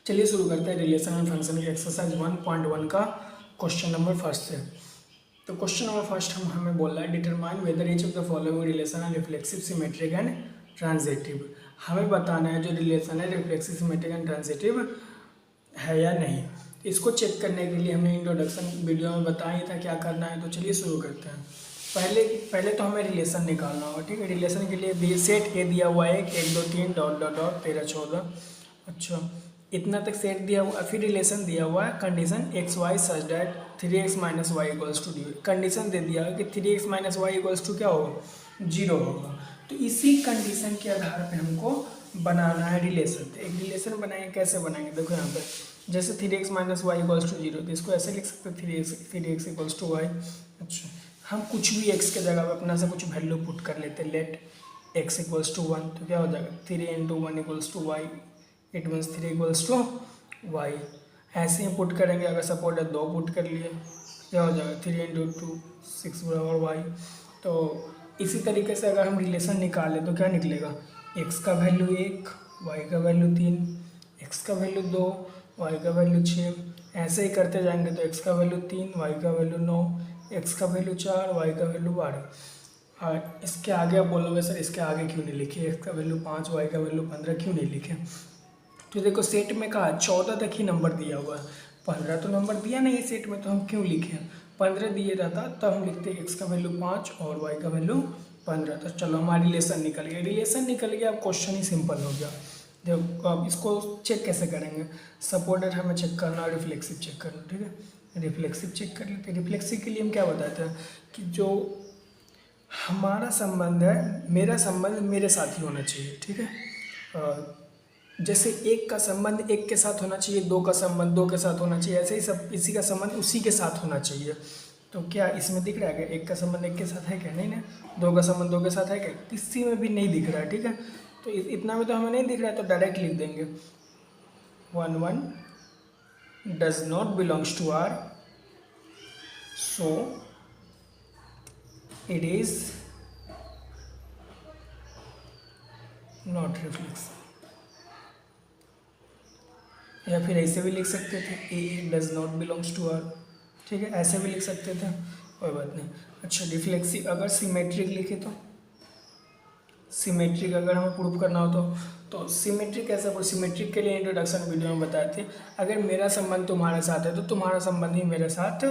चलिए शुरू करते हैं रिलेशन एंड फंक्शन की एक्सरसाइज 1.1 का क्वेश्चन नंबर फर्स्ट से। तो क्वेश्चन नंबर फर्स्ट हमें बोल रहा है determine whether each of the following relation है रिफ्लेक्सिव सिमेट्रिक एंड ट्रांजिटिव। हमें बताना है जो रिलेशन है रिफ्लेक्सिव सिमेट्रिक एंड ट्रांजिटिव है या नहीं। इसको चेक करने के लिए हमने इंट्रोडक्शन वीडियो में बताया था क्या करना है। तो चलिए शुरू करते हैं। पहले तो हमें रिलेशन निकालना होगा, ठीक है। रिलेशन के लिए सेट ए दिया हुआ है 1 2 3 डॉट डॉट डॉट 13 14। अच्छा, इतना तक सेट दिया हुआ। फिर रिलेशन दिया हुआ है condition x y such that 3x minus y equals to d. Condition दे दिया है कि 3x minus y equals to क्या होगा, 0 होगा। तो इसी कंडीशन के आधार पे हमको बनाना है रिलेशन। तो एक रिलेशन बनाएंगे, कैसे बनाएंगे देखो यहाँ पे। जैसे 3x minus y equals to 0, तो इसको ऐसे लिख सकते हैं 3x इक्वल्स टू वाई। अच्छा, हम कुछ भी x के जगह पे अपना से कुछ वैल्यू पुट कर लेते हैं। लेट x इक्वल्स टू 1, तो क्या हो जाएगा 3 into 1 equals to Y, it means 3 equals to Y. ऐसे ही पुट करेंगे। अगर सपोर्ट है 2 पुट कर लिए, क्या हो जाएगा 3 इंटू 2 6 बराबर वाई। तो इसी तरीके से अगर हम रिलेशन निकालें तो क्या निकलेगा, x का वैल्यू 1, y का वैल्यू 3, x का वैल्यू 2, y का वैल्यू 6। ऐसे ही करते जाएंगे तो x का वैल्यू 3, y का वैल्यू 9, x का वैल्यू 4, y का वैल्यू 12। और इसके आगे आप बोलोगे सर इसके आगे क्यों नहीं लिखे, x का वैल्यू 5, y का वैल्यू 15 क्यों नहीं लिखे। तो देखो सेट में कहा 14 तक ही नंबर दिया हुआ है, 15 तो नंबर दिया नहीं है सेट में, तो हम क्यों लिखे। 15 दिए रहता तब हम लिखते एक्स का वैल्यू 5 और वाई का वैल्यू 15। तो चलो हमारा रिलेशन निकल गया। रिलेशन निकल गया, अब क्वेश्चन ही सिंपल हो गया। देखो अब इसको चेक कैसे करेंगे। सपोर्टेड हमें चेक करना और रिफ्लेक्सिव चेक करना, ठीक है। रिफ्लेक्सिव चेक कर लेते हैं। रिफ्लेक्सिव के लिए हम क्या बताते हैं कि जो हमारा संबंध है, मेरा संबंध मेरे साथ ही होना चाहिए, ठीक है। जैसे एक का संबंध एक के साथ होना चाहिए, 2 का संबंध 2 के साथ होना चाहिए, ऐसे ही सब इसी का संबंध उसी के साथ होना चाहिए। तो क्या इसमें दिख रहा है क्या एक का संबंध एक के साथ है क्या, नहीं ना। 2 का संबंध 2 के साथ है क्या, किसी में भी नहीं दिख रहा है, ठीक है। तो इतना में तो हमें नहीं दिख रहा है, तो डायरेक्ट लिख देंगे 1 1 does not belongs to R, so it is not reflexive. या फिर ऐसे भी लिख सकते थे A does not belongs to R, ठीक है। ऐसे भी लिख सकते थे, कोई बात नहीं। अच्छा, रिफ्लेक्सिव अगर सिमेट्रिक लिखे तो, सिमेट्रिक अगर हमें प्रूव करना हो तो सिमेट्रिक कैसे बोल। सिमेट्रिक के लिए इंट्रोडक्शन वीडियो में बताए थे, अगर मेरा संबंध तुम्हारे साथ है तो तुम्हारा संबंध ही मेरे साथ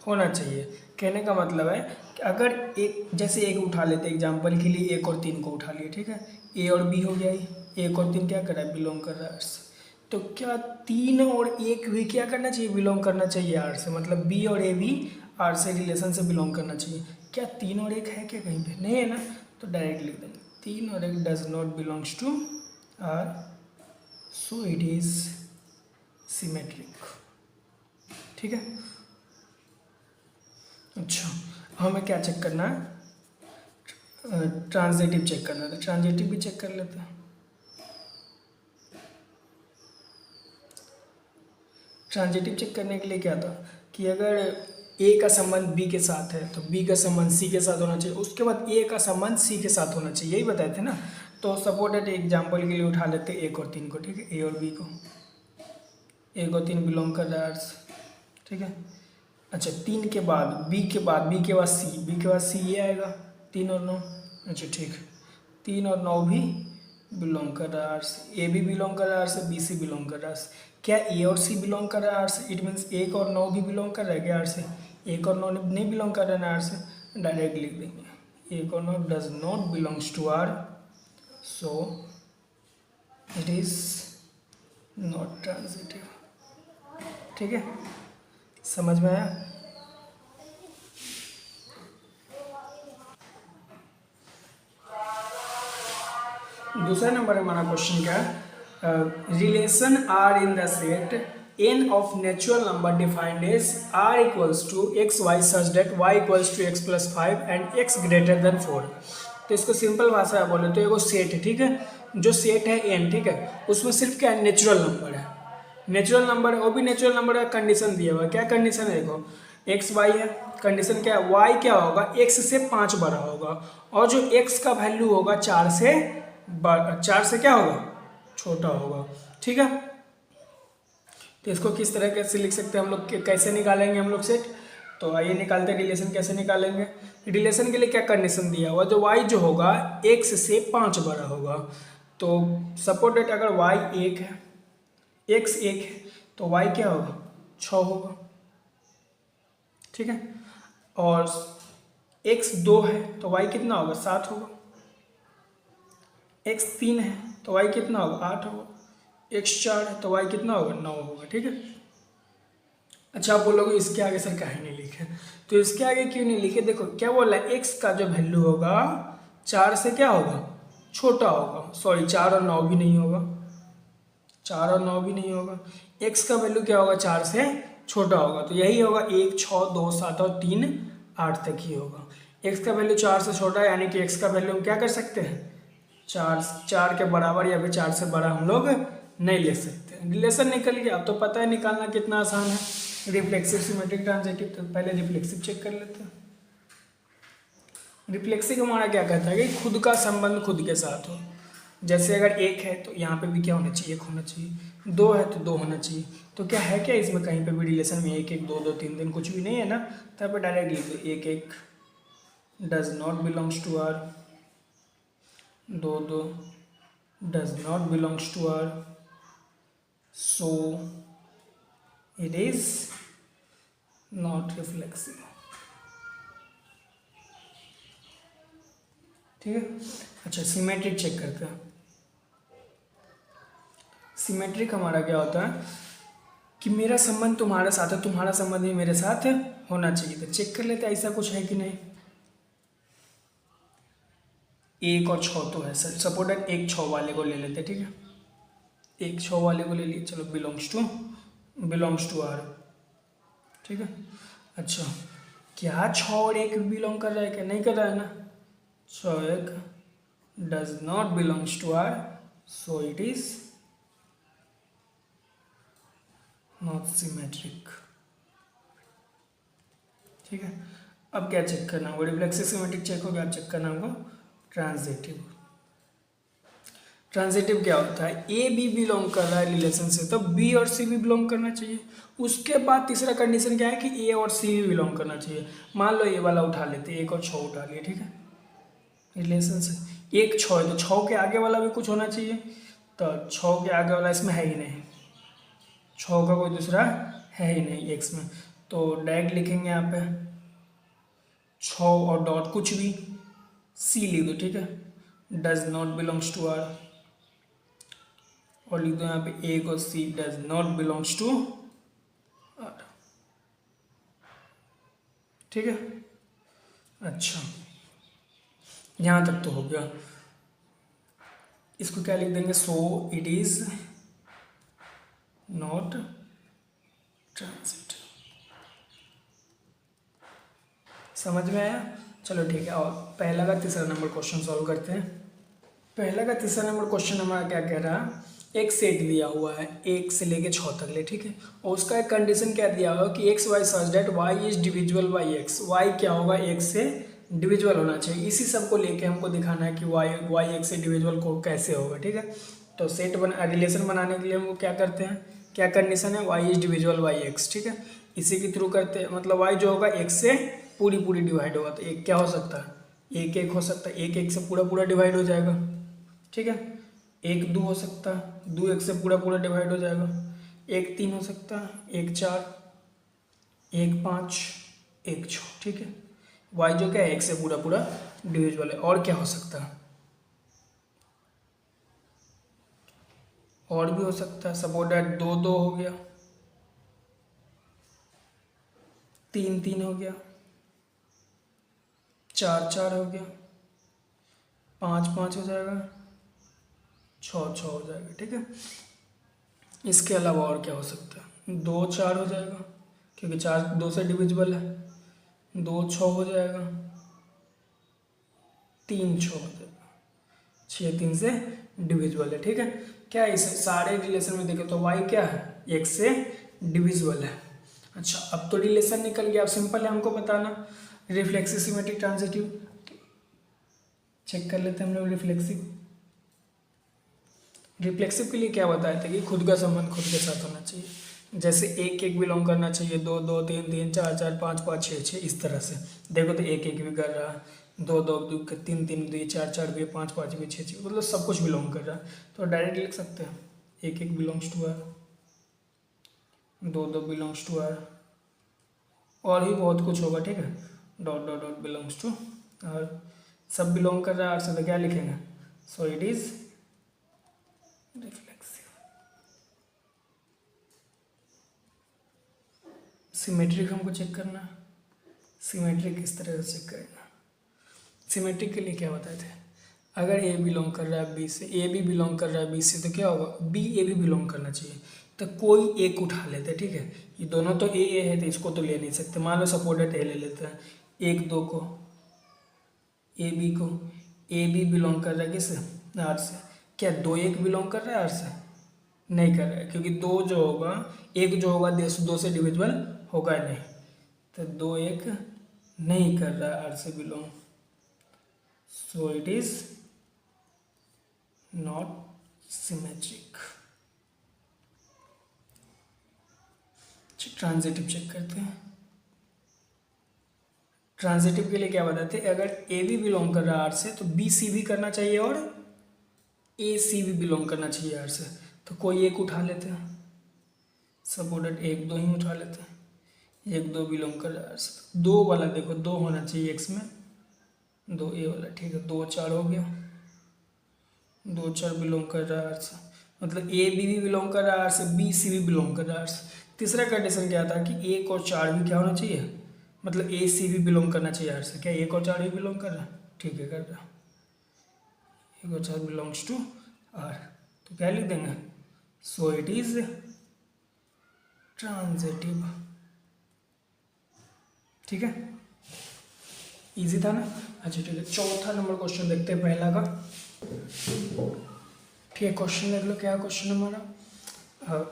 होना चाहिए। कहने का मतलब है कि अगर एक जैसे एक उठा लेते एग्जाम्पल के लिए, 1 और 3 को उठा लिए, ठीक है। ए और बी हो गया, 1 और 3 क्या कर रहा है, बिलोंग कर रहा है आर से। तो क्या 3 और 1 भी क्या करना चाहिए, बिलोंग करना चाहिए आर से। मतलब बी और ए भी आर से रिलेशन से बिलोंग करना चाहिए। क्या 3 और 1 है क्या कहीं पे, नहीं है ना। तो डायरेक्ट लिख देंगे 3 और 1 does not belongs to R, so it is symmetric, ठीक है। अच्छा, हमें क्या चेक करना है, ट्रांजिटिव चेक करना है। तो ट्रांजिटिव भी चेक कर लेते हैं। ट्रांजिटिव चेक करने के लिए क्या था कि अगर ए का संबंध बी के साथ है तो बी का संबंध सी के साथ होना चाहिए, उसके बाद ए का संबंध सी के साथ होना चाहिए, यही बताए थे ना। तो सपोर्टेड एग्जाम्पल के लिए उठा लेते 1 और 3 को, ठीक है। ए और बी को, 1 और 3 बिलोंग कर रहा है आर से, ठीक है। अच्छा, 3 के बाद बी के बाद सी, बी के बाद सी ये आएगा 3 और 9। अच्छा ठीक, 3 और 9 भी बिलोंग कर रहा है आर से, ए भी बिलोंग कर रहा है आर से, बी सी बिलोंग कर रहा है आर से। क्या ए और सी बिलोंग कर रहा है आर से, इट मीन्स 1 और 9 भी बिलोंग कर रहा है क्या आर से। 1 और 9 नहीं बिलोंग कर रहा है ना आर से, डायरेक्ट लिख देंगे 1 और 9 does not belongs to R, so it is not transitive, ठीक है। समझ में आया। दूसरा नंबर हमारा क्वेश्चन क्या है, relation are in the set n of natural number defined as r equals to x y such that y equals to x plus 5 and x greater than 4। तो इसको सिंपल भाषा में बोले तो एगो सेट है, ठीक है। जो सेट है n, ठीक है, उसमें सिर्फ क्या है, नेचुरल नंबर है। नेचुरल नंबर है, वो भी नेचुरल नंबर का कंडीशन दिया हुआ है। क्या कंडीशन है, देखो एक्स वाई है, कंडीशन क्या है, वाई क्या होगा, एक्स से 5 बड़ा होगा, और जो एक्स का वैल्यू होगा 4 से क्या होगा, छोटा होगा, ठीक है। तो इसको किस तरह कैसे लिख सकते हैं हम लोग, कैसे निकालेंगे हम लोग सेट। तो आइए निकालते हैं रिलेशन, कैसे निकालेंगे। रिलेशन के लिए क्या कंडीशन दिया हुआ, जो y जो होगा x से 5 बड़ा होगा। तो सपोज डेट अगर y 1 है, x 1 है, तो y क्या होगा 6 होगा, ठीक है। और x 2 है तो y कितना होगा 7 होगा, x 3 है तो y कितना होगा 8 होगा, x 4 है तो y कितना होगा 9 होगा, ठीक है। अच्छा आप बोलोगे इसके आगे सर काहे नहीं लिखे, तो इसके आगे क्यों नहीं लिखे, देखो क्या बोला है, x का जो वैल्यू होगा 4 से क्या होगा छोटा होगा, सॉरी 4 और 9 भी नहीं होगा, 4 और 9 भी नहीं होगा, x का वैल्यू क्या होगा 4 से छोटा होगा, तो यही होगा 1 6 2 7 और 3 8 तक ही होगा। x का वैल्यू 4 से छोटा है, यानी कि x का वैल्यू हम क्या कर सकते हैं 4 के बराबर या फिर 4 से बड़ा हम लोग नहीं ले सकते। रिलेशन निकल गया, अब तो पता है निकालना कितना आसान है। रिफ्लेक्सिव सिमेट्रिक ट्रांजिटिव, तो पहले रिफ्लेक्सिव चेक कर लेते हैं। रिफ्लेक्सिव हमारा क्या कहता है कि खुद का संबंध खुद के साथ हो, जैसे अगर 1 है तो यहाँ पे भी क्या होना चाहिए 1 होना चाहिए, 2 है तो 2 होना चाहिए। तो क्या है क्या इसमें कहीं पे भी रिलेशन में 1 1 2 2 3 3 कुछ भी नहीं है ना, तो यहाँ पे डायरेक्ट लिख दो 1 1 does not belongs to R, 2 2 does not belongs to R, so it is not reflexive, ठीक है। अच्छा सिमेट्रिक चेक करते हैं। सिमेट्रिक हमारा क्या होता है कि मेरा संबंध तुम्हारे साथ है, तुम्हारा संबंध भी मेरे साथ होना चाहिए। तो चेक कर लेते हैं ऐसा कुछ है कि नहीं। 1 और 6 तो है सर, सपोर्ट 1 6 वाले को ले लेते, ठीक है। 1 6 वाले को ले लिए, चलो बिलोंग्स टू आर, ठीक है। अच्छा क्या 6 और 1 बिलोंग कर रहा है क्या, नहीं कर रहा है ना। 6 1 does not belongs to R, so it is not symmetric, ठीक है। अब क्या चेक करना होगा, रिफ्लेक्सिव सिमेट्रिक चेक हो गया, अब चेक करना होगा ट्रांजिटिव। ट्रांजिटिव क्या होता है, ए बी बिलोंग कर रहा है रिलेशन से, तो बी और सी भी बिलोंग करना चाहिए। उसके बाद तीसरा कंडीशन क्या है कि ए और सी भी बिलोंग करना चाहिए। मान लो ये वाला उठा लेते, 1 और 6 उठा लिए, ठीक है। रिलेशन से 1 6 है तो 6 के आगे वाला भी कुछ होना चाहिए, तो 6 के आगे वाला इसमें है ही नहीं, 6 का कोई दूसरा है ही नहीं एक्स में, तो डायरेक्ट लिखेंगे यहाँ पे 6 और डॉट कुछ भी सी लिख दो, ठीक है। Does not belongs to R, और लिख दो यहाँ पे ए और C does not belongs to R, ठीक है। अच्छा यहाँ तक तो हो गया, इसको क्या लिख देंगे, सो इट इज नॉट ट्रांजिटिव। समझ में आया, चलो ठीक है। और पहला का तीसरा नंबर क्वेश्चन सॉल्व करते हैं। पहला का तीसरा नंबर क्वेश्चन हमारा क्या कह रहा है, एक सेट दिया हुआ है 1 से लेके 6 तक ले, ठीक है। और उसका एक कंडीशन क्या दिया हुआ कि x y such that y is divisible by x, y क्या होगा एक से डिविजिबल होना चाहिए। इसी सब को लेके हमको दिखाना है कि वाई एक से डिविजिबल को कैसे होगा, ठीक है। तो सेट रिलेशन बनाने के लिए हमको क्या करते हैं, क्या कंडीशन है, y is divisible by x, ठीक है। इसी के थ्रू करते हैं, मतलब वाई जो होगा एक से पूरी डिवाइड होगा, तो एक क्या हो सकता है 1 1 हो सकता है, 1 1 से पूरा डिवाइड हो जाएगा, ठीक है। 1 2 हो सकता है, 2 1 से पूरा डिवाइड हो जाएगा, 1 3 हो सकता है, 1 4 1 5 1 6, ठीक है। वाई जो क्या है 1 से पूरा डिविजिबल है। और क्या हो सकता है, और भी हो सकता है, सपोज दैट 2 2 हो गया, 3 3 हो गया, 4 4 हो गया, 5 5 हो जाएगा, 6 6 हो जाएगा, ठीक है। इसके अलावा और क्या हो सकता है, 2 4 हो जाएगा, क्योंकि 4 2 से डिविजिबल है, 2 6 हो जाएगा, 3 6 हो जाएगा, 6 3 से डिविजिबल है, ठीक है। क्या है इस सारे रिलेशन में देखें तो वाई क्या है 1 से डिविजिबल है। अच्छा अब तो रिलेशन निकल गया, अब सिंपल है हमको बताना रिफ्लेक्सिव सिमेट्रिक ट्रांजिटिव। चेक कर लेते हैं हम लोग रिफ्लेक्सिव के लिए क्या बताया था कि खुद का संबंध खुद के साथ होना चाहिए। जैसे एक एक बिलोंग करना चाहिए, दो दो, तीन तीन, चार चार, पाँच पाँच, छः छः, इस तरह से। देखो तो एक एक भी कर रहा है, दो दो भी, तीन तीन भी, चार चार भी, पाँच पाँच भी, छः छः, मतलब सब कुछ बिलोंग कर रहा है। तो डायरेक्ट लिख सकते हैं एक एक बिलोंग्स टू आर, दो दो बिलोंग्स टू आर, और भी बहुत कुछ होगा, ठीक है। Dot dot dot belongs to R, सब बिलोंग कर रहा है आर से, तो क्या लिखेंगे? So it is reflexive. Symmetric हमको चेक करना, सिमेट्रिक किस तरह से चेक करेगा? सिमेट्रिक के लिए क्या बताए थे? अगर ए बिलोंग कर रहा है बी से, ए भी बिलोंग कर रहा है बी से, तो क्या होगा? बी ए भी बिलोंग करना चाहिए। तो कोई एक उठा लेते हैं, ठीक है। ये दोनों तो ए है, तो इसको तो ले नहीं सकते। मान लो सपोर्टेड ए ले लेते हैं, एक दो को, ए बी को। ए बी बिलोंग कर रहा है किस? आर से। क्या दो एक बिलोंग कर रहा है आर से? नहीं कर रहा है, क्योंकि दो जो होगा, एक जो होगा दो से डिविजिबल होगा नहीं, तो दो एक नहीं कर रहा है आर से belong, so it is not symmetric. Transitive check करते हैं। ट्रांजिटिव के लिए क्या बताते हैं? अगर ए भी बिलोंग कर रहा है आर से, तो बी सी भी करना चाहिए और ए सी भी बिलोंग करना चाहिए आर से। तो कोई एक उठा लेते हैं, सपोर्टेड एक दो ही उठा लेते हैं, एक दो बिलोंग कर रहा है आर से। दो वाला देखो, दो होना चाहिए एक्स में, दो ए वाला, ठीक है। दो चार हो गया, दो चार बिलोंग कर रहा है आर से, मतलब ए बी भी बिलोंग कर रहा है आर से, बी सी भी बिलोंग कर रहा है आर से। तीसरा कंडीशन क्या था कि एक और चार भी क्या होना चाहिए, मतलब ए सी भी बिलोंग करना चाहिए आर से। क्या एक और चार भी बिलोंग कर रहा है? ठीक है, कर रहा है। एक और चार बिलोंग्स टू आर, तो क्या लिख देंगे? सो इट इज ट्रांजिटिव, ठीक है। इजी था ना? अच्छा ठीक है, चौथा नंबर क्वेश्चन देखते हैं पहला का। ठीक है, क्वेश्चन देख लो, क्या क्वेश्चन हमारा?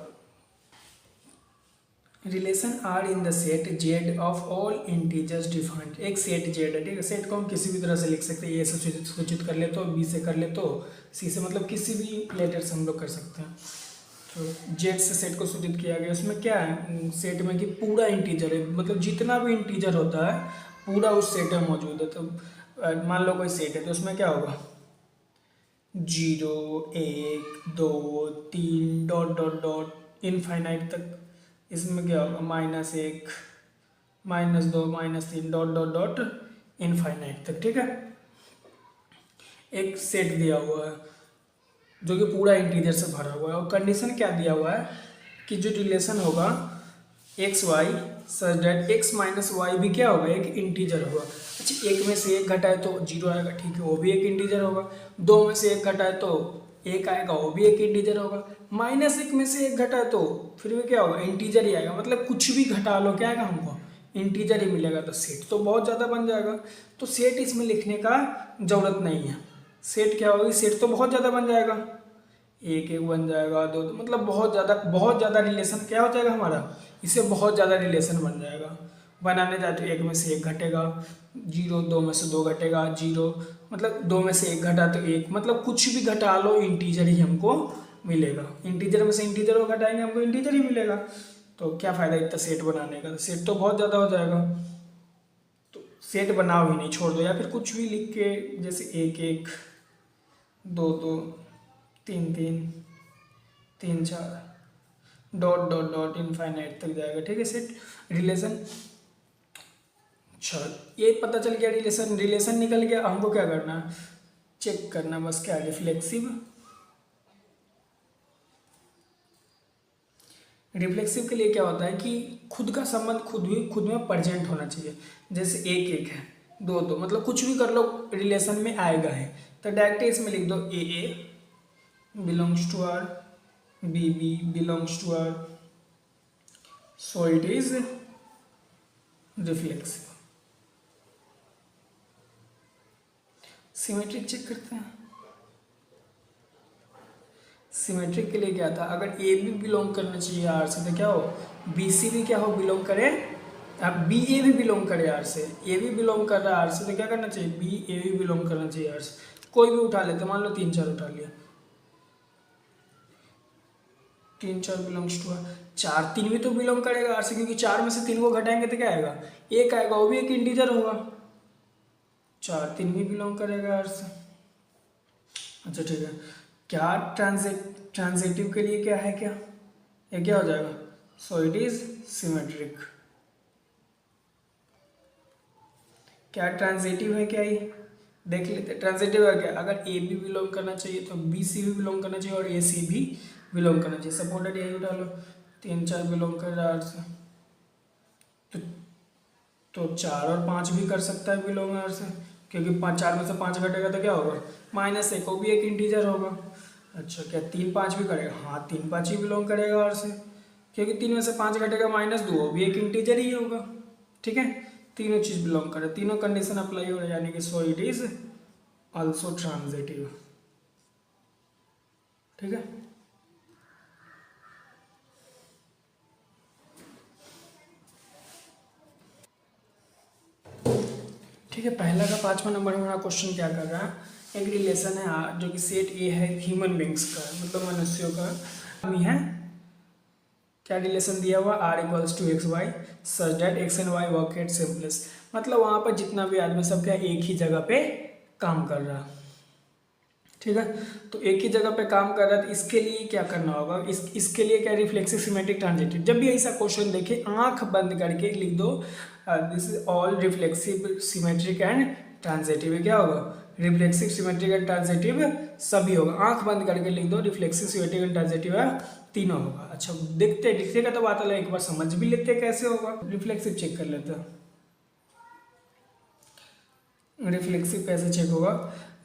Relation are in the set Z of all integers defined. एक सेट जेड है, ठीक है। सेट को हम किसी भी तरह से लिख सकते हैं, ए से सूचित कर ले तो, बी से कर ले तो, सी से, मतलब किसी भी लेटर से हम लोग कर सकते हैं। तो जेड से सेट को सूचित किया गया, उसमें क्या है सेट में कि पूरा इंटीजर है, मतलब जितना भी इंटीजर होता है पूरा उस सेट में मौजूद है। तो मान लो कोई सेट है, तो उसमें क्या होगा? 0 1 2 3 डॉट डॉट डॉट इनफाइनाइट तक। इसमें क्या होगा? -1 -2 -3 डॉट डॉट डॉट इनफाइनाइट तक, ठीक है। एक सेट दिया हुआ है जो कि पूरा इंटीजर से भरा हुआ है, और कंडीशन क्या दिया हुआ है कि जो रिलेशन होगा x y such that x minus y भी क्या होगा? एक इंटीजर होगा। अच्छा, एक में से एक घटाए तो 0 आएगा, ठीक है, वो भी एक इंटीजर होगा। दो में से एक घटाए तो एक आएगा, वो भी एक इंटीजर होगा। -1 में से एक घटाए तो फिर भी क्या होगा? इंटीजर ही आएगा। मतलब कुछ भी घटा लो, क्या आएगा हमको? इंटीजर ही मिलेगा। तो सेट तो बहुत ज़्यादा बन जाएगा, तो सेट इसमें लिखने का ज़रूरत नहीं है। सेट क्या होगी? सेट तो बहुत ज़्यादा बन जाएगा, एक एक बन जाएगा, दो दो, मतलब बहुत ज़्यादा रिलेशन क्या हो जाएगा हमारा? इससे बहुत ज़्यादा रिलेशन बन जाएगा। बनाने जाए तो एक में से एक घटेगा 0, दो में से दो घटेगा 0, मतलब दो में से एक घटा तो एक, मतलब कुछ भी घटा लो इंटीजर ही हमको मिलेगा। इंटीजर में से इंटीजर को घटाएंगे, हमको इंटीजर ही मिलेगा। तो क्या फ़ायदा इतना सेट बनाने का? सेट तो बहुत ज़्यादा हो जाएगा, तो सेट बनाओ ही नहीं, छोड़ दो। या फिर कुछ भी लिख के, जैसे 1 1 2 2 3 3 3 4 डॉट डॉट डॉट इनफाइनाइट तक जाएगा, ठीक है सेट रिलेशन। चल, ये पता चल गया, रिलेशन निकल गया। हमको क्या करना? चेक करना बस, क्या रिफ्लेक्सिव। रिफ्लेक्सिव के लिए क्या होता है कि खुद का संबंध खुद में प्रेजेंट होना चाहिए। जैसे 1 1 है, 2 2, मतलब कुछ भी कर लो रिलेशन में आएगा है। तो डायरेक्ट इसमें लिख दो A A belongs to R, B B belongs to R, so it is reflexive. Symmetric check करते हैं। सिमेट्रिक के लिए क्या था? अगर ए भी बिलोंग करना चाहिए आर से, तो क्या हो? बी सी भी क्या हो? बिलोंग करे। अब बी ए भी बिलोंग करे आर से, ए भी बिलोंग कर रहा है आर से, तो क्या करना चाहिए? बी ए भी बिलोंग करना चाहिए आर से। कोई भी उठा लेते, मान लो 3 4 उठा लिया, 3 4 बिलोंग्स टू 4, 3 भी तो बिलोंग करेगा आर से, क्योंकि 4 में से 3 को घटाएंगे तो क्या आएगा, 1 आएगा, वो भी एक इंटीजर होगा। 4 3 भी बिलोंग करेगा आर से। अच्छा ठीक है, क्या ट्रांजिटिव के लिए क्या है, क्या ये क्या हो जाएगा, सो इट इज सिमेट्रिक। क्या ट्रांजिटिव है, क्या ये देख लेते हैं। ट्रांजिटिव है क्या, अगर ए भी बिलोंग करना चाहिए तो बी सी भी बिलोंग करना चाहिए और ए सी भी बिलोंग करना चाहिए। सपोर्टेड यही उठा लो, 3 4 बिलोंग कर रहा है आर से, तो 4 और 5 भी कर सकता है बिलोंग आर से, क्योंकि 4 में से 5 घटेगा तो क्या होगा, -1, वो भी एक इंटीजर होगा। अच्छा क्या 3 5 भी करेगा, हाँ 3 5 ही बिलोंग करेगा आर से, क्योंकि 3 में से 5 घटेगा -2, वो भी एक इंटीजर ही होगा। ठीक है, तीनों चीज़ बिलोंग करे, तीनों कंडीशन अप्लाई हो रहा है, यानी कि सो इट इज ऑल्सो ट्रांजिटिव। ठीक है, ठीक है। पहला का 5वां नंबर में हमारा क्वेश्चन क्या कर रहा है, एक रिलेशन है जो कि सेट ए है ह्यूमन बींग्स का, मतलब मनुष्यों का है। क्या रिलेशन दिया हुआ, R = XY such that X and Y work at same place, मतलब वहाँ पर जितना भी आदमी सब क्या एक ही जगह पे काम कर रहा है। ठीक है, तो एक ही जगह पे काम कर रहा है, तो इसके लिए क्या करना होगा, इसके लिए क्या, रिफ्लेक्सिव सिमेट्रिक ट्रांजिटिव। जब भी ऐसा क्वेश्चन देखे आंख बंद करके लिख दो, this is all reflexive symmetric and transitive. क्या होगा, रिफ्लेक्सिव सिमेट्रिक एंड ट्रांजिटिव सभी होगा, आंख बंद करके लिख दो, रिफ्लेक्सिव सिमेट्रिक एंड ट्रांजिटिव है तीनों होगा। अच्छा देखते हैं, लिखने का तो बात अलग, एक बार समझ भी लेते हैं कैसे होगा। रिफ्लेक्सिव चेक कर लेते हैं, रिफ्लेक्सिव कैसे चेक होगा।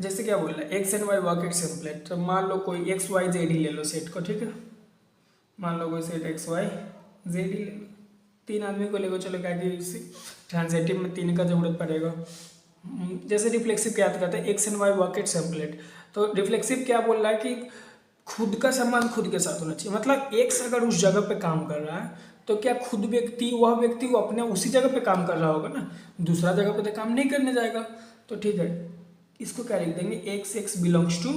जैसे क्या बोल रहा है, X and Y work at same place, तो मान लो कोई XYZ ही ले लो सेट को। ठीक है, मान लो कोई सेट XYZ ही ले लो, 3 आदमी को लेकर चलो, क्या कि ट्रांजिटिव में 3 का जरूरत पड़ेगा। जैसे रिफ्लेक्सिव क्या करता है, X and Y work at same place, तो रिफ्लेक्सिव क्या बोल रहा है कि खुद का संबंध खुद के साथ होना चाहिए, मतलब X अगर उस जगह पे काम कर रहा है तो क्या खुद व्यक्ति, वह व्यक्ति वो अपने उसी जगह पे काम कर रहा होगा ना, दूसरा जगह पे तो काम नहीं करने जाएगा। तो ठीक है, इसको क्या लिख देंगे, X बिलोंग्स टू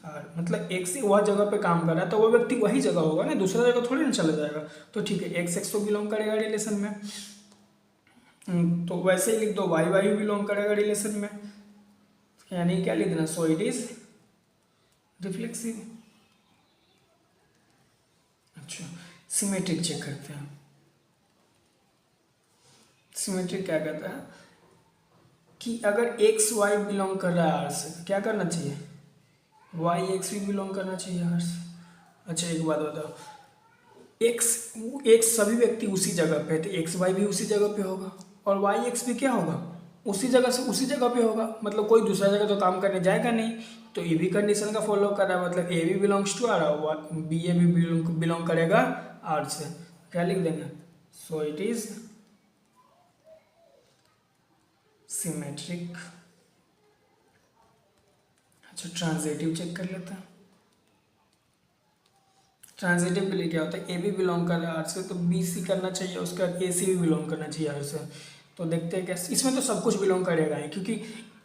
R, मतलब X वह जगह पे काम कर रहा है तो वो व्यक्ति वही जगह होगा ना, दूसरा जगह थोड़ी ना चला जाएगा। तो ठीक है, X तो बिलोंग करेगा रिलेशन में, तो वैसे ही लिख दो Y भी बिलोंग करेगा रिलेशन में, यानी क्या लिख देना, सो इट इज रिफ्लेक्सिव। अच्छा सिमेट्रिक चेक करते हैं, सिमेट्रिक क्या कहता है कि अगर XY बिलोंग कर रहा है R से, क्या करना चाहिए, YX भी बिलोंग करना चाहिए R से। अच्छा एक बात बताओ, X सभी व्यक्ति उसी जगह पे, तो XY भी उसी जगह पे होगा, और YX भी क्या होगा, उसी जगह से उसी जगह पे होगा, मतलब कोई दूसरा जगह तो काम करने जाएगा नहीं। तो ये भी कंडीशन का फॉलो कर रहा है, मतलब A भी बिलोंग्स टू R और BA भी बिलोंग करेगा R से। क्या लिख देंगे, सो इट इज सिमेट्रिक। अच्छा ट्रांजिटिव चेक कर लेते हैं, ट्रांजिटिव के लिए क्या होता है, ए भी बिलोंग कर रहा है आर से तो बी सी करना चाहिए, उसके बाद ए सी भी बिलोंग करना चाहिए आर से। तो देखते हैं कैसे, इसमें तो सब कुछ बिलोंग करेगा ही, क्योंकि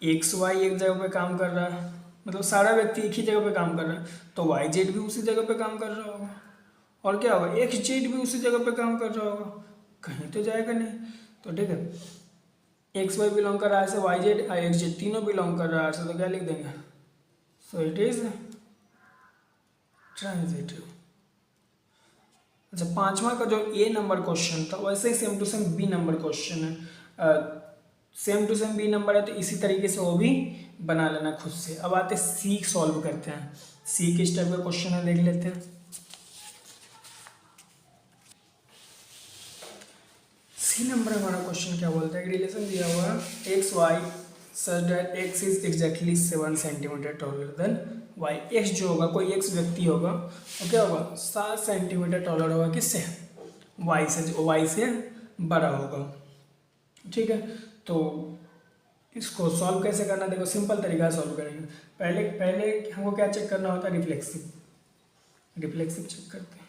XY एक जगह पे काम कर रहा है, मतलब सारा व्यक्ति एक ही जगह पे काम कर रहा है, तो YZ भी उसी जगह पे काम कर रहा होगा, और क्या होगा, XZ भी उसी जगह पे काम कर रहा होगा, कहीं तो जाएगा नहीं। तो ठीक है, XY बिलोंग कर रहा है से, YZ XZ तीनों बिलोंग कर रहा है से, तो क्या लिख देंगे, सो इट इज ट्रांजिटिव। अच्छा 5वां का जो A नंबर क्वेश्चन था वैसे ही same to same B number question है, same to same B number है, तो इसी तरीके से वो भी बना लेना खुद से। अब आते C सॉल्व करते हैं, C किस टाइप का क्वेश्चन है देख लेते हैं। C नंबर हमारा क्वेश्चन क्या बोलता है, रिलेशन दिया हुआ XY such that X is exactly 7 centimetre taller than Y। X जो होगा, कोई X व्यक्ति होगा, तो क्या होगा, 7 सेंटीमीटर टॉलर होगा किससे, Y से बड़ा होगा। ठीक है, तो इसको सॉल्व कैसे करना, देखो सिंपल तरीका सॉल्व करेंगे। पहले हमको क्या चेक करना होता है, रिफ्लेक्सिव चेक करते हैं।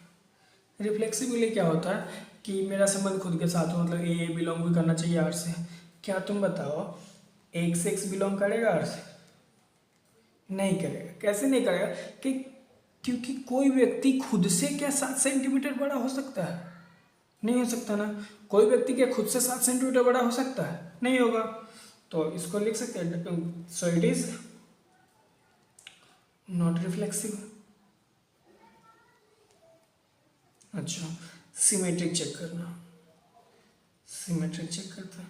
रिफ्लेक्सिव के लिए क्या होता है कि मेरा संबंध खुद के साथ हो, मतलब ए बिलोंग भी करना चाहिए आर से। क्या तुम बताओ, X बिलोंग करेगा आर से, नहीं करेगा। कैसे नहीं करेगा कि क्योंकि कोई व्यक्ति खुद से क्या 7 सेंटीमीटर बड़ा हो सकता है? नहीं हो सकता ना। कोई व्यक्ति क्या खुद से 7 सेंटीमीटर बड़ा हो सकता है? नहीं होगा। तो इसको लिख सकते हैं, सो इट इज नॉट रिफ्लेक्सिव। अच्छा, सिमेट्रिक चेक करना। सिमेट्रिक चेक करते हैं।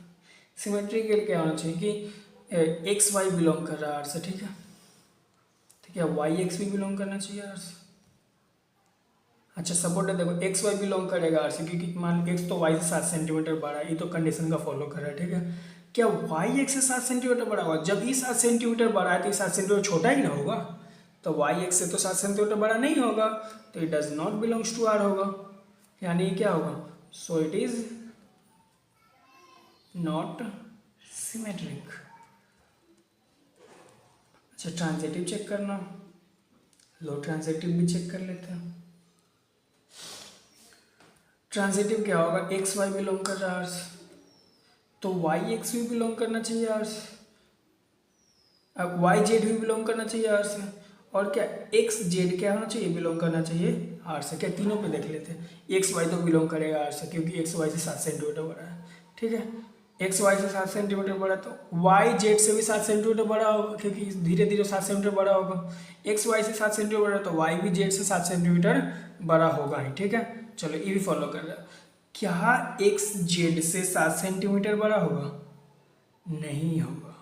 सिमेट्री के लिए क्या होना चाहिए कि एक्स वाई बिलोंग कर रहा है आर से, ठीक है। ठीक है, वाई एक्स भी बिलोंग करना चाहिए आर से। अच्छा, सपोर्ट है, देखो एक्स वाई बिलोंग करेगा आर से, क्योंकि मान एक्स तो वाई से 7 सेंटीमीटर बड़ा है, ये तो कंडीशन का फॉलो कर रहा है, ठीक है। क्या वाई एक्स से 7 सेंटीमीटर बड़ा होगा? जब ये 7 सेंटीमीटर बड़ा है तो ये 7 सेंटीमीटर छोटा ही ना होगा। तो वाई एक्स से तो 7 सेंटीमीटर बड़ा नहीं होगा, तो it does not belongs to R होगा। यानी ये क्या होगा? So it is not symmetric. अच्छा, ट्रांजिटिव चेक करना, लो ट्रांजिटिव भी चेक कर लेते हैं। ट्रांजिटिव क्या होगा? एक्स वाई बिलोंग कर रहा है आर से, तो वाई एक्स भी बिलोंग करना चाहिए आर से, अब वाई जेड भी बिलोंग करना चाहिए आर से, और क्या एक्स जेड क्या होना चाहिए? बिलोंग करना चाहिए आर से। क्या तीनों पे देख लेते हैं। एक्स वाई तो बिलोंग करेगा आर से, क्योंकि एक्स वाई से 7 सेंटीमीटर बड़ा है, ठीक है। एक्स वाई से 7 सेंटीमीटर बड़ा, तो वाई जेड से भी 7 सेंटीमीटर बड़ा होगा, क्योंकि धीरे धीरे 7 सेंटीमीटर बड़ा होगा। एक्स वाई से 7 सेंटीमीटर बड़ा, तो वाई भी जेड से 7 सेंटीमीटर बड़ा होगा ही, ठीक है। चलो, ये भी फॉलो कर रहा है। क्या एक्स जेड से 7 सेंटीमीटर बड़ा होगा? नहीं होगा।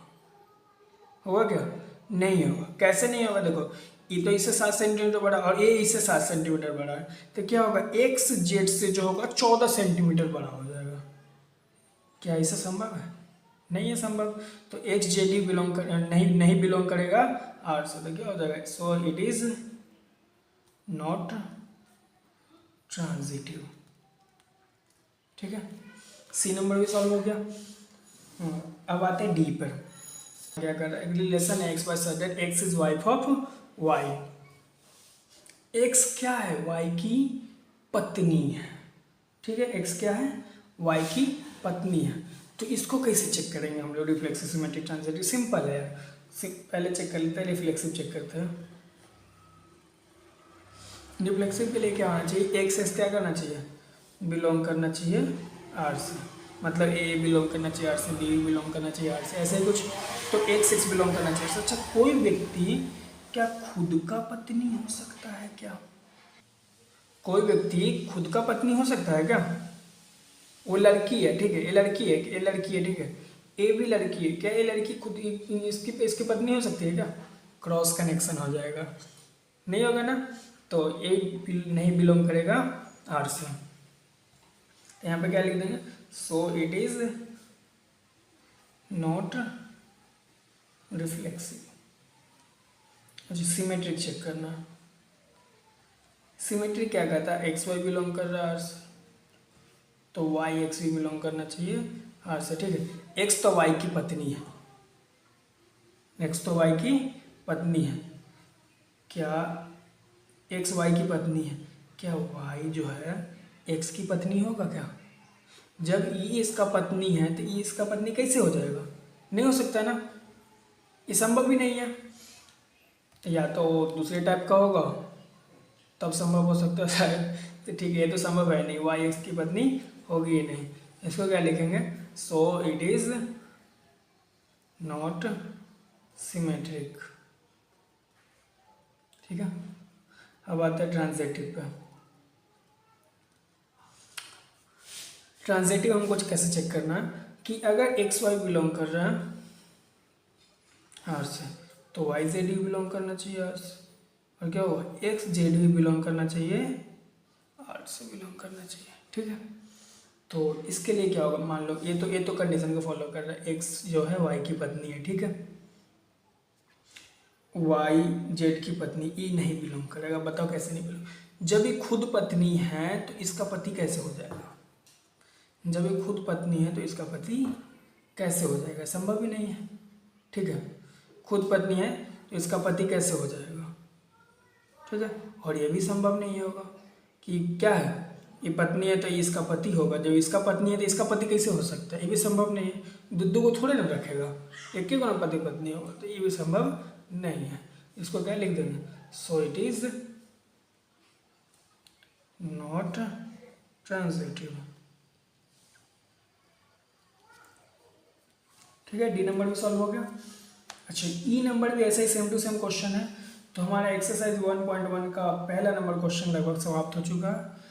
होगा क्या? नहीं होगा। कैसे नहीं होगा? देखो, ये तो इससे 7 सेंटीमीटर बड़ा और ये इससे 7 सेंटीमीटर बड़ा है, तो क्या होगा? एक्स जेड से जो होगा 14 सेंटीमीटर बड़ा हो जाएगा। क्या इसे संभव है? नहीं है संभव। तो एक्स जेड ही बिलोंग कर नहीं बिलोंग करेगा आर से, तो क्या हो जाएगा? सो इट इज नॉट ट्रांजिटिव, ठीक है। सी नंबर भी सॉल्व हो गया। अब आते हैं डी पर। क्या कर रहा है? रिलेशन है x y such that x is wife of y. X क्या है? वाई की पत्नी है, ठीक है। एक्स क्या है? वाई की पत्नी है। तो इसको कैसे चेक करेंगे हम लोग? रिफ्लेक्सिव सिमेट्रिक ट्रांजिटिव सिंपल है। पहले चेक कर लेते हैं, रिफ्लेक्सिव चेक करते हैं। रिफ्लेक्सिव के लिए क्या होना चाहिए? एक्स एस क्या करना चाहिए? बिलोंग करना चाहिए आर से, मतलब ए बिलोंग करना चाहिए आर से, बी बिलोंग करना चाहिए आर से, ऐसे ही कुछ। तो एक्स एक्स बिलोंग करना चाहिए। अच्छा, कोई व्यक्ति क्या खुद का पत्नी हो सकता है क्या? कोई व्यक्ति खुद का पत्नी हो सकता है क्या? वो लड़की है, ठीक है, ये लड़की है, ये लड़की है, ठीक है। ए भी लड़की है, क्या ये लड़की खुद इसकी पत्नी हो सकती है क्या? क्रॉस कनेक्शन हो जाएगा, नहीं होगा ना। तो ए नहीं बिलोंग करेगा आर से। तो यहाँ पे क्या लिख देंगे? सो इट इज नॉट रिफ्लेक्सिव। अच्छा, सिमेट्रिक चेक करना। सिमेट्रिक क्या कहता है? एक्स वाई बिलोंग कर रहा है आर से, तो वाई एक्स भी बिलोंग करना चाहिए आर से, ठीक है। एक्स तो वाई की पत्नी है, एक्स तो वाई की पत्नी है। क्या एक्स वाई की पत्नी है? क्या वाई जो है एक्स की पत्नी होगा क्या? जब ये इसका पत्नी है तो ये इसका पत्नी कैसे हो जाएगा? नहीं हो सकता ना, ये संभव भी नहीं है। या तो दूसरे टाइप का होगा तब संभव हो सकता है शायद। तो ठीक है, ये तो संभव है नहीं, वाई एक्स की पत्नी होगी ही नहीं। इसको क्या लिखेंगे? So it is not symmetric, ठीक है। अब आता है ट्रांजिटिव पे। ट्रांजिटिव हमको कैसे चेक करना है कि अगर एक्स वाई बिलोंग कर रहा है आर से, तो वाई जेड भी बिलोंग करना चाहिए आर से, और क्या होगा? एक्स जेड भी बिलोंग करना चाहिए आर से बिलोंग करना चाहिए, ठीक है। तो इसके लिए क्या होगा? मान लो ये तो कंडीशन को फॉलो कर रहा है। एक्स जो है वाई की पत्नी है, ठीक है। वाई जेड की पत्नी ई नहीं बिलोंग करेगा। बताओ कैसे नहीं बिलोंग? जब ये खुद पत्नी है तो इसका पति कैसे हो जाएगा? जब ये खुद पत्नी है तो इसका पति कैसे हो जाएगा? संभव ही नहीं है, ठीक है। खुद पत्नी है तो इसका पति कैसे हो जाएगा? ठीक है। और ये भी संभव नहीं होगा कि क्या है, ये पत्नी है तो ये इसका पति होगा। जब इसका पत्नी है तो इसका पति कैसे हो सकता है? ये भी संभव नहीं है। दो को थोड़े ना रखेगा, एक ही को ना पति पत्नी होगा, तो ये भी संभव नहीं है। इसको क्या लिख देंगे? सो इट इज नॉट ट्रांजिटिव। ठीक है, डी नंबर भी सॉल्व हो गया। अच्छा, ई नंबर भी ऐसा ही सेम टू सेम क्वेश्चन है। तो हमारा एक्सरसाइज 1.1 का पहला नंबर क्वेश्चन लगभग समाप्त हो चुका है।